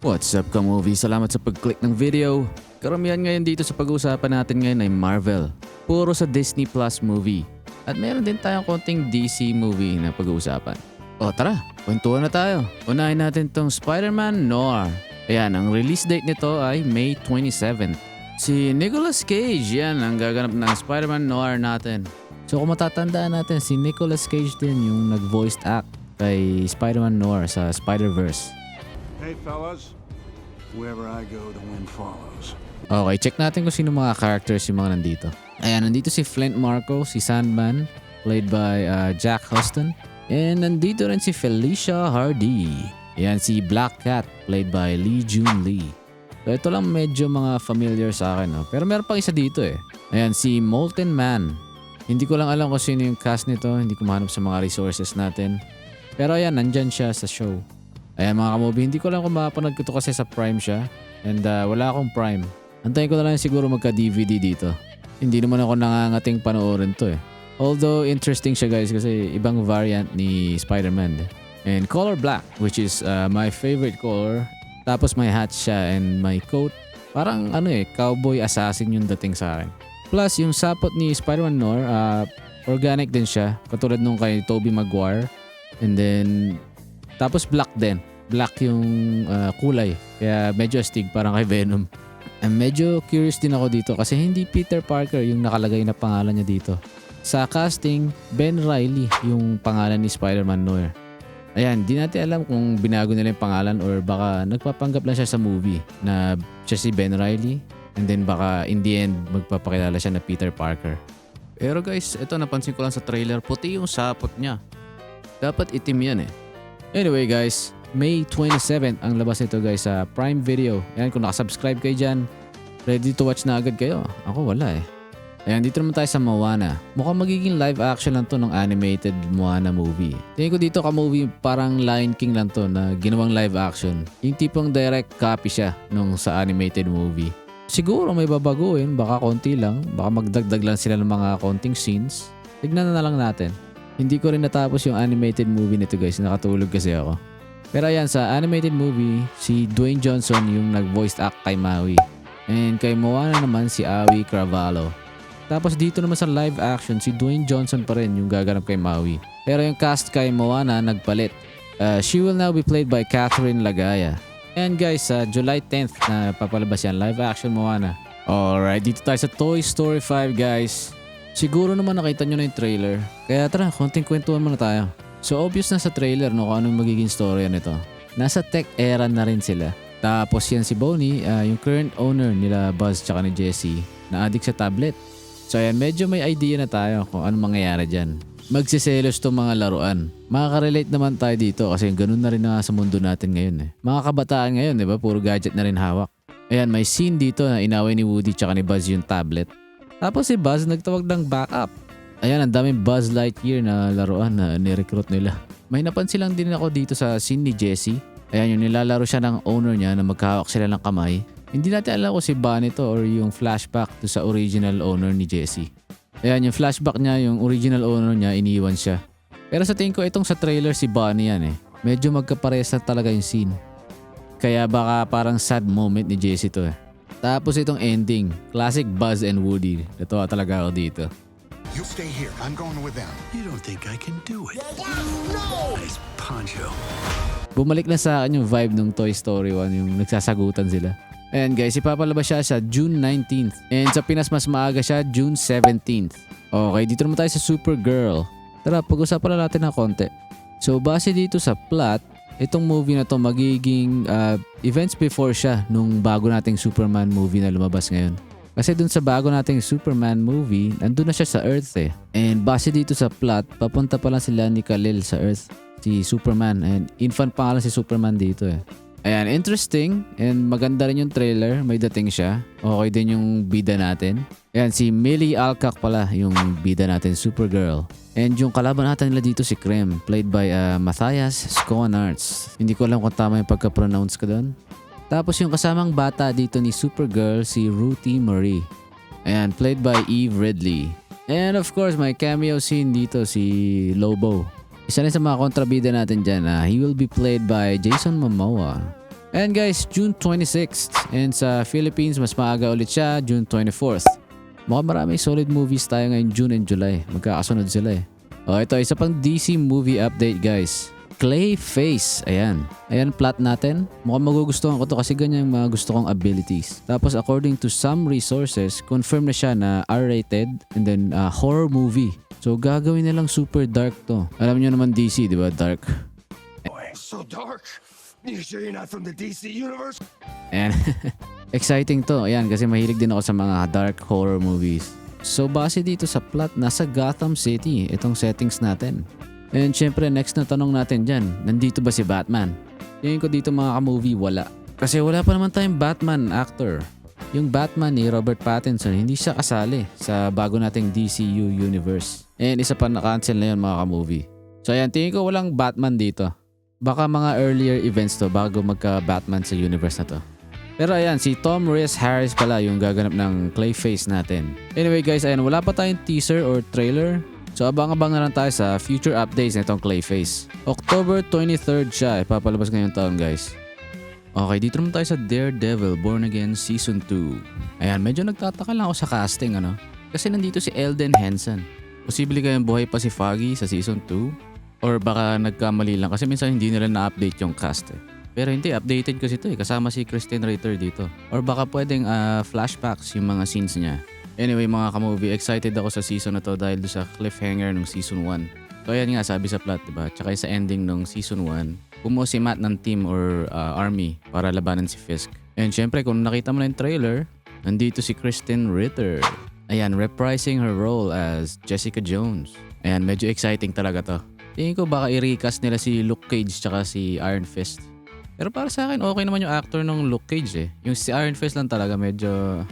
What's up ka-movie? Salamat sa pag-click ng video. Karamihan ngayon dito sa pag-uusapan natin ngayon ay Marvel. Puro sa Disney Plus movie. At meron din tayong konting DC movie na pag-uusapan. O tara, kwentuhan na tayo. Unahin natin tong Spider-Man Noir. Ayan, ang release date nito ay May 27th. Si Nicolas Cage, yan ang gaganap ng Spider-Man Noir natin. So kung matatandaan natin, si Nicolas Cage din yung nag-voiced act kay Spider-Man Noir sa Spider-Verse. Hey fellas, wherever I go, the wind follows. Okay, check natin kung sino mga characters yung mga nandito. Ayan, nandito si Flint Marko, si Sandman, played by Jack Huston. And nandito rin si Felicia Hardy. Ayan, si Black Cat, played by Lee Jun Lee. So ito lang medyo mga familiar sa akin. No? Pero meron pang isa dito eh. Ayan, si Molten Man. Hindi ko lang alam kung sino yung cast nito. Hindi ko mahanap sa mga resources natin. Pero ayan, nandyan siya sa show. Ayan mga kamobi, hindi ko lang kung mapanood ko to kasi sa Prime siya. And wala akong Prime. Antayin ko na lang siguro magka-DVD dito. Hindi naman ako nangangating panoorin to eh. Although interesting siya guys kasi ibang variant ni Spider-Man. And color black, which is my favorite color. Tapos may hat siya and my coat. Parang cowboy assassin yung dating sa akin. Plus yung sapot ni Spider-Man Noir, organic din siya. Katulad nung kay Tobey Maguire. And then tapos black din. Black yung kulay. Kaya medyo astig parang kay Venom. And medyo curious din ako dito kasi hindi Peter Parker yung nakalagay na pangalan niya dito. Sa casting, Ben Reilly yung pangalan ni Spider-Man Noir. Ayan, di natin alam kung binago nila yung pangalan or baka nagpapanggap lang siya sa movie na siya si Ben Reilly. And then baka in the end magpapakilala siya na Peter Parker. Pero guys, ito napansin ko lang sa trailer, puti yung sapot niya. Dapat itim yan eh. Anyway guys, May 27 ang labas nito guys sa Prime Video. Ayan, kung nakasubscribe kayo dyan, ready to watch na agad kayo. Ako wala eh. Ayan, dito naman tayo sa Moana. Mukhang magiging live action lang to ng animated Moana movie. Tingin ko dito ka-movie parang Lion King lang to na ginawang live action. Yung tipong direct copy siya nung sa animated movie. Siguro may babaguhin, baka konti lang. Baka magdagdag lang sila ng mga konting scenes. Tignan na lang natin. Hindi ko rin natapos yung animated movie nito guys. Nakatulog kasi ako. Pero ayan, sa animated movie, si Dwayne Johnson yung nag-voice act kay Maui. And kay Moana naman si Awi Cravalho. Tapos dito naman sa live action, si Dwayne Johnson pa rin yung gaganap kay Maui. Pero yung cast kay Moana nagpalit. She will now be played by Catherine Lagaya. And guys, sa July 10th na papalabas yan, live action Moana. Alright, dito tayo sa Toy Story 5 guys. Siguro naman nakita nyo na yung trailer. Kaya tara, konting kwentuhan muna tayo. So obvious na sa trailer no kung anong magiging story nito. Nasa tech era na rin sila. Tapos yan si Bonnie, yung current owner nila Buzz tsaka ni Jessie, na addict sa tablet. So ayan, medyo may idea na tayo kung anong mangyayari dyan. Magsiselos tong mga laruan. Makaka-relate naman tayo dito kasi ganun na rin na sa mundo natin ngayon eh. Mga kabataan ngayon, di ba? Puro gadget na rin hawak. Ayan, may scene dito na inaway ni Woody tsaka ni Buzz yung tablet. Tapos si Buzz nagtawag ng backup. Ayan, ang daming Buzz Lightyear na laruan na ni-recruit nila. May napansin lang din ako dito sa scene ni Jessie. Ayan, yung nilalaro siya ng owner niya na magkahawak sila ng kamay. Hindi natin alam kung si Bonnie to or yung flashback to sa original owner ni Jessie. Ayan, yung flashback niya, yung original owner niya, iniwan siya. Pero sa tingin ko itong sa trailer si Bonnie yan eh. Medyo magkaparehas na talaga yung scene. Kaya baka parang sad moment ni Jessie to eh. Tapos itong ending, classic Buzz and Woody. Ito talaga ako dito. You stay here. I'm going with them. You don't think I can do it? No! Nice poncho. Bumalik na sa akin yung vibe ng Toy Story 1, yung nagsasagutan sila. Ayan guys, ipapalabas siya sa June 19th. And sa Pinas mas maaga siya, June 17th. Okay, dito naman tayo sa Supergirl. Tara, pag-usapan na natin ng konti. So base dito sa plot, itong movie na to magiging events before siya nung bago nating Superman movie na lumabas ngayon. Kasi dun sa bago nating Superman movie, nandun na siya sa Earth eh. And base dito sa plot, papunta pa lang sila ni Kal-El sa Earth, si Superman. And infant pa nga lang si Superman dito eh. Ayan, interesting. And maganda rin yung trailer, may dating siya. Okay din yung bida natin. Ayan, si Millie Alcock pala yung bida natin, Supergirl. And yung kalaban natin nila dito si Krem, played by Matthias Schoenaerts. Hindi ko alam kung tama yung pagka-pronounce ko doon. Tapos yung kasamang bata dito ni Supergirl, si Ruthie Marie. Ayan, played by Eve Ridley. And of course, may cameo scene dito si Lobo. Isa rin sa mga kontrabida natin dyan, he will be played by Jason Momoa. And guys, June 26th. And sa Philippines, mas maaga ulit siya, June 24th. Mukhang maraming solid movies tayo ngayon June and July. Magkakasunod sila eh. O ito, isa pang DC movie update guys. Clayface. Ayan. Ayan plot natin. Mukhang magugustuhan ko to kasi ganyan yung mga gusto kong abilities. Tapos according to some resources, confirm na siya na R-rated and then horror movie. So gagawin nilang super dark to. Alam niyo naman DC, di ba? Dark. Boy, so dark. You sure you're not from the DC universe? And exciting to. Ayan, kasi mahilig din ako sa mga dark horror movies. So base dito sa plot, nasa Gotham City itong settings natin. And syempre next na tanong natin dyan, nandito ba si Batman? Tingin ko dito mga ka-movie, wala. Kasi wala pa naman tayong Batman actor. Yung Batman ni Robert Pattinson, hindi siya kasali sa bago nating DCU universe. And isa pa na-cancel na yun mga ka-movie. So ayan, tingin ko walang Batman dito. Baka mga earlier events to bago magka-Batman sa universe na to. Pero ayan, si Tom Rhys Harris pala yung gaganap ng Clayface natin. Anyway guys, ayan, wala pa tayong teaser or trailer. So abang-abang na lang tayo sa future updates nitong Clayface. October 23rd siya, ipapalabas ngayong taon guys. Okay, dito naman tayo sa Daredevil Born Again Season 2. Ayan, medyo nagtataka lang ako sa casting ano. Kasi nandito si Elden Henson. Posible kayang buhay pa si Foggy sa Season 2? Or baka nagkamali lang kasi minsan hindi nila na-update yung cast eh. Pero hindi, updated kasi ito eh. Kasama si Kristen Ritter dito. Or baka pwedeng flashbacks yung mga scenes niya. Anyway mga ka-movie, excited ako sa season na to dahil sa cliffhanger ng Season 1. So ayan nga sabi sa plot, diba? Tsaka sa ending ng Season 1, bumuo si Matt ng team or army para labanan si Fisk. And syempre kung nakita mo na yung trailer, nandito si Kristen Ritter. Ayan, reprising her role as Jessica Jones. Ayan, medyo exciting talaga to. Tingin ko baka i-recast nila si Luke Cage tsaka si Iron Fist. Pero para sa akin, okay naman yung actor ng Luke Cage eh. Yung si Iron Fist lang talaga medyo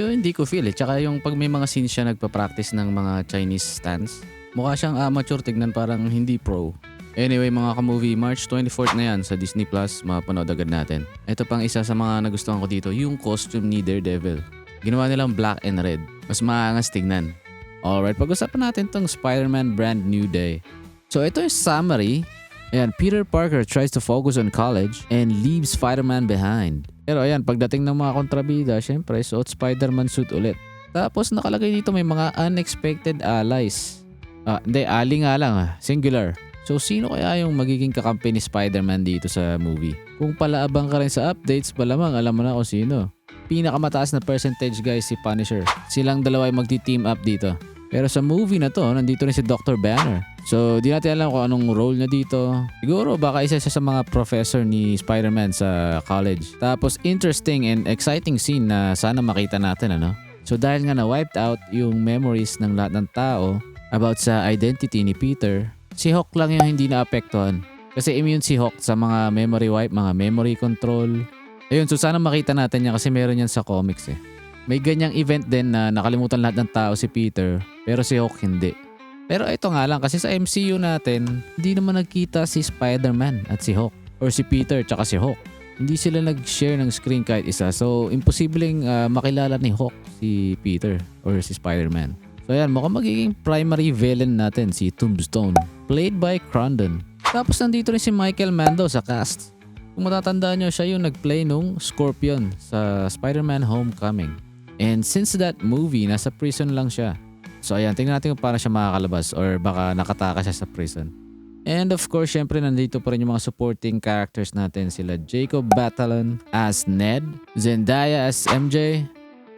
hindi ko feel eh. Tsaka yung pag may mga scenes siya nagpa-practice ng mga Chinese stance, mukha siyang amateur, tignan parang hindi pro. Anyway mga ka-movie, March 24th na yan sa Disney Plus, mapanood agad natin. Ito pang isa sa mga nagustuhan ko dito, yung costume ni Daredevil. Ginawa nilang black and red. Mas maangas tignan. Alright, pag-usapan natin tong Spider-Man Brand New Day. So ito yung summary. Ayan, Peter Parker tries to focus on college and leaves Spider-Man behind. Pero ayan, pagdating ng mga kontrabida, syempre suot Spider-Man suit ulit. Tapos nakalagay dito may mga unexpected allies. Hindi, ali nga lang singular. So sino kaya yung magiging kakampi ni Spider-Man dito sa movie? Kung palaabang ka rin sa updates, malamang alam mo na kung sino. Pinakamataas na percentage guys si Punisher. Silang dalawa yung magti-team up dito. Pero sa movie na to, nandito rin si Dr. Banner. So, di natin alam kung anong role niya dito. Siguro, baka isa siya sa mga professor ni Spider-Man sa college. Tapos, interesting and exciting scene na sana makita natin, ano? So, dahil nga na-wiped out yung memories ng lahat ng tao about sa identity ni Peter, si Hawk lang yung hindi naapektuhan. Kasi immune si Hawk sa mga memory wipe, mga memory control. Ayun, so sana makita natin yan kasi meron yan sa comics eh. May ganyang event din na nakalimutan lahat ng tao si Peter, pero si Hawk hindi. Pero ito nga lang, kasi sa MCU natin, hindi naman nagkita si Spider-Man at si Hawk. Or si Peter tsaka si Hawk. Hindi sila nag-share ng screen kahit isa. So, imposibleng makilala ni Hawk si Peter or si Spider-Man. So, ayan, mukhang magiging primary villain natin si Tombstone, played by Crandon. Tapos, nandito rin si Michael Mando sa cast. Kung matatandaan nyo, siya yung nag-play nung Scorpion sa Spider-Man Homecoming. And since that movie, nasa prison lang siya. So ayan, tingnan natin kung paano siya makakalabas or baka nakataka siya sa prison. And of course, syempre nandito pa rin yung mga supporting characters natin. Sila Jacob Batalon as Ned, Zendaya as MJ,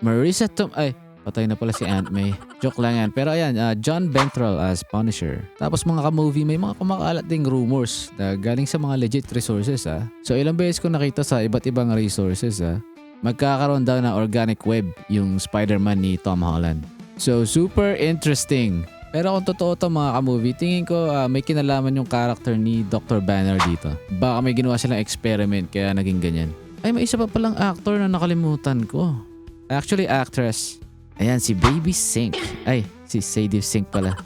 Marissa patay na pala si Aunt May. Joke lang yan. Pero ayan, John Bentrell as Punisher. Tapos mga ka-movie, may mga kumakalat ding rumors na galing sa mga legit resources So ilang beses ko nakita sa iba't ibang resources magkakaroon daw ng organic web yung Spider-Man ni Tom Holland. So, super interesting. Pero kung totoo to mga ka-movie, tingin ko may kinalaman yung character ni Dr. Banner dito. Baka may ginawa silang experiment kaya naging ganyan. Ay, may isa pa palang actor na nakalimutan ko. Actually, actress. Ayan, si Baby Sink. Ay, si Sadie Sink pala.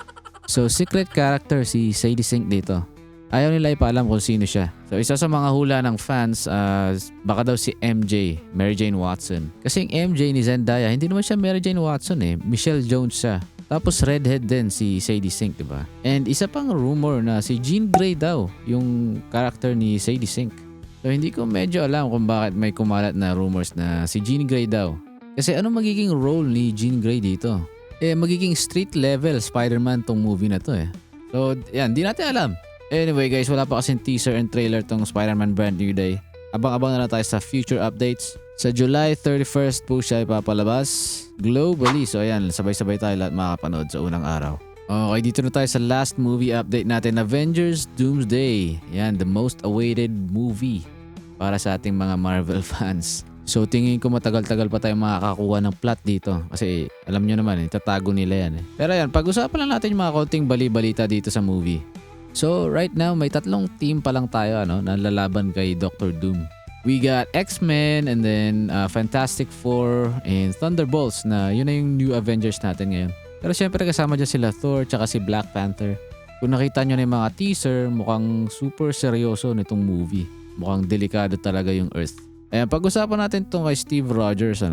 So, secret character si Sadie Sink dito. Ayaw nila ipaalam kung sino siya. So isa sa mga hula ng fans, baka daw si MJ, Mary Jane Watson. Kasi yung MJ ni Zendaya, hindi naman siya Mary Jane Watson Michelle Jones siya. Tapos redhead din si Sadie Sink, diba? And isa pang rumor na si Jean Grey daw, yung character ni Sadie Sink. So hindi ko medyo alam kung bakit may kumalat na rumors na si Jean Grey daw. Kasi ano magiging role ni Jean Grey dito? Magiging street level Spider-Man tong movie na to eh. So yan, di natin alam. Anyway guys, wala pa kasing teaser and trailer tong Spider-Man Brand New Day. Abang-abang na lang tayo sa future updates. Sa July 31st po siya ipapalabas globally. So ayan, sabay-sabay tayo lahat makapanood sa unang araw. Okay, dito na tayo sa last movie update natin. Avengers Doomsday. Yan, the most awaited movie para sa ating mga Marvel fans. So tingin ko matagal-tagal pa tayo makakakuha ng plot dito. Kasi alam nyo naman, tatago nila yan. Pero ayan, pag-usapan lang natin yung mga konting bali-balita dito sa movie. So right now, may 3 team pa lang tayo na lalaban kay Doctor Doom. We got X-Men and then Fantastic Four and Thunderbolts na yun na yung new Avengers natin ngayon. Pero syempre kasama dyan sila Thor tsaka si Black Panther. Kung nakita nyo na yung mga teaser, mukhang super seryoso nitong movie. Mukhang delikado talaga yung Earth. Ayan, pag-usapan natin itong kay Steve Rogers.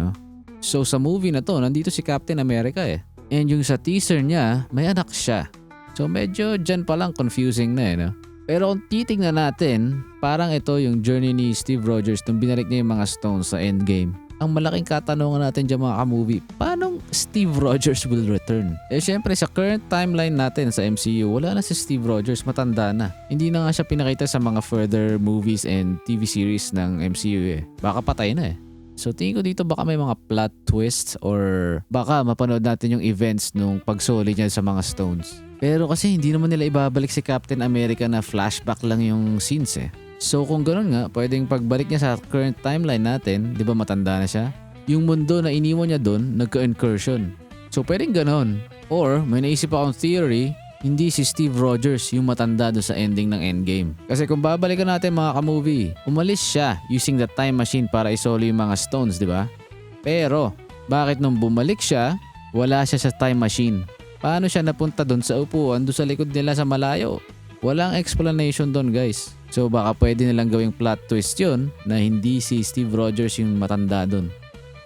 So sa movie na to, nandito si Captain America eh. And yung sa teaser niya, may anak siya. So medyo dyan palang confusing na no? Pero kung titignan natin, parang ito yung journey ni Steve Rogers nung binalik niya yung mga stones sa Endgame. Ang malaking katanungan natin dyan mga ka-movie, paano Steve Rogers will return? Syempre sa current timeline natin sa MCU, wala na si Steve Rogers, matanda na. Hindi na nga siya pinakita sa mga further movies and TV series ng MCU eh. Baka patay na eh. So tingin ko dito baka may mga plot twists or baka mapanood natin yung events nung pagsoli niya sa mga stones. Pero kasi hindi naman nila ibabalik si Captain America na flashback lang yung scenes eh. So kung ganoon nga, pwedeng pagbalik niya sa current timeline natin, di ba matanda na siya? Yung mundo na iniwan niya doon, nagka-incursion. So pwedeng ganoon. Or may naisip akong theory, hindi si Steve Rogers yung matanda doon sa ending ng Endgame. Kasi kung babalikan natin mga ka-movie, umalis siya using the time machine para isoli yung mga stones, di ba? Pero bakit nung bumalik siya, wala siya sa time machine? Paano siya napunta doon sa upuan doon sa likod nila sa malayo? Walang explanation doon guys. So baka pwede nilang gawing plot twist yun na hindi si Steve Rogers yung matanda doon.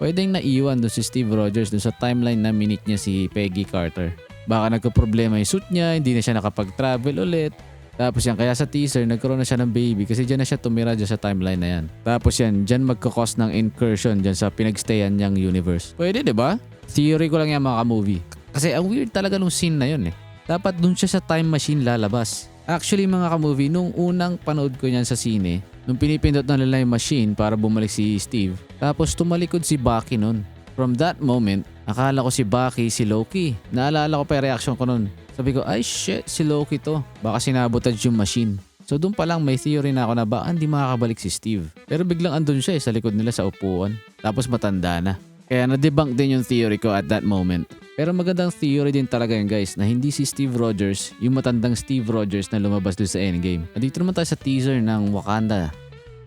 Pwedeng naiwan doon si Steve Rogers doon sa timeline na minute niya si Peggy Carter. Baka nagka-problema yung suit niya, hindi na siya nakapag-travel ulit. Tapos yan, kaya sa teaser, nagkaroon na siya ng baby kasi dyan na siya tumira dyan sa timeline na yan. Tapos yan, dyan magkakos ng incursion dyan sa pinagstayan niyang universe. Pwede, di ba? Theory ko lang yan mga ka-movie. Kasi ang weird talaga nung scene na yun eh. Dapat dun siya sa time machine lalabas. Actually mga ka-movie, nung unang panood ko niyan sa sine, nung pinipindot na nila yung machine para bumalik si Steve, tapos tumalikod si Bucky nun. From that moment, akala ko si Bucky si Loki. Naalala ko pa yung reaction ko nun. Sabi ko, ay shit, si Loki to. Baka sinabotage yung machine. So doon pa lang may theory na ako na baka hindi makakabalik si Steve. Pero biglang andun siya sa likod nila sa upuan. Tapos matanda na. Kaya na-debunk din yung theory ko at that moment. Pero magandang theory din talaga yun guys na hindi si Steve Rogers yung matandang Steve Rogers na lumabas doon sa Endgame. Dito naman tayo sa teaser ng Wakanda.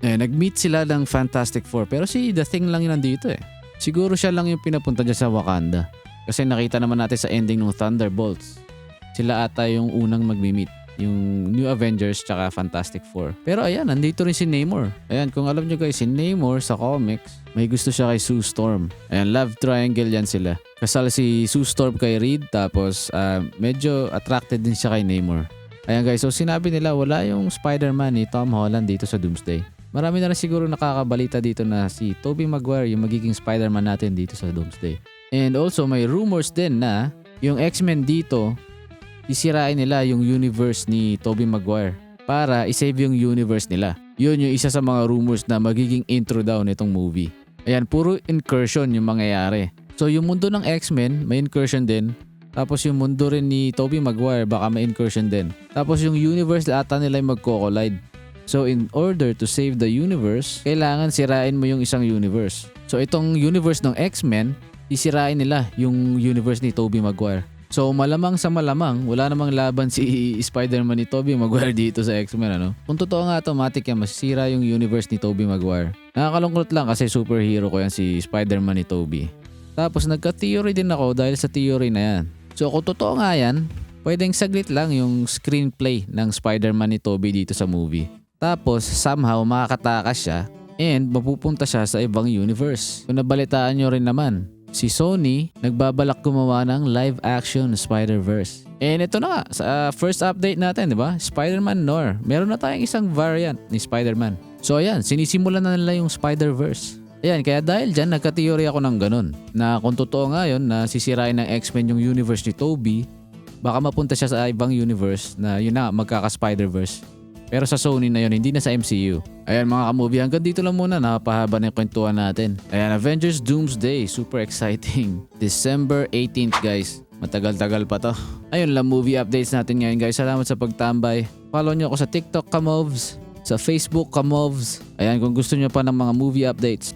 Nag-meet sila ng Fantastic Four pero si The Thing lang yun nandito eh. Siguro siya lang yung pinapunta dyan sa Wakanda. Kasi nakita naman natin sa ending ng Thunderbolts. Sila ata yung unang mag-meet. Yung New Avengers tsaka Fantastic Four. Pero ayan, nandito rin si Namor. Ayan, kung alam nyo guys, si Namor sa comics, may gusto siya kay Sue Storm. Ayan, love triangle yan sila. Kasal si Sue Storm kay Reed, tapos medyo attracted din siya kay Namor. Ayan guys, so sinabi nila wala yung Spider-Man ni Tom Holland dito sa Doomsday. Marami na rin siguro nakakabalita dito na si Tobey Maguire yung magiging Spider-Man natin dito sa Doomsday. And also may rumors din na yung X-Men dito, isirain nila yung universe ni Tobey Maguire para isave yung universe nila. Yun yung isa sa mga rumors na magiging intro daw nitong movie. Ayan, puro incursion yung mangyayari. So yung mundo ng X-Men, may incursion din. Tapos yung mundo rin ni Tobey Maguire, baka may incursion din. Tapos yung universe ata nila yung magko-collide. So in order to save the universe, kailangan sirain mo yung isang universe. So itong universe ng X-Men, isirain nila yung universe ni Tobey Maguire. So malamang sa malamang, wala namang laban si Spider-Man ni Tobey Maguire dito sa X-Men Kung totoo nga automatic yan, masisira yung universe ni Tobey Maguire. Nakakalungkot lang kasi superhero ko yan si Spider-Man ni Tobey. Tapos nagka-theory din ako dahil sa theory na yan. So kung totoo nga yan, pwedeng saglit lang yung screenplay ng Spider-Man ni Tobey dito sa movie. Tapos somehow makakatakas siya and mapupunta siya sa ibang universe. Kung nabalitaan nyo rin naman, si Sony nagbabalak gumawa ng live-action Spider-Verse. And ito na nga, sa first update natin, di ba? Spider-Man Noir. Meron na tayong isang variant ni Spider-Man. So ayan, sinisimulan na nila yung Spider-Verse. Ayan, kaya dahil dyan, nagka-theory ako ng ganun. Na kung totoo nga yun, na sisirain ng X-Men yung universe ni Tobey, baka mapunta siya sa ibang universe na yun na, magkaka-Spider-Verse. Pero sa Sony na yun, hindi na sa MCU. Ayan mga ka-movie, hanggang dito lang muna, napahaba na yung kwentuhan natin. Ayan, Avengers Doomsday, super exciting. December 18th guys, matagal-tagal pa to. Ayun lang movie updates natin ngayon guys, salamat sa pagtambay. Follow nyo ako sa TikTok Kamovs, sa Facebook Kamovs. Ayan, kung gusto nyo pa ng mga movie updates,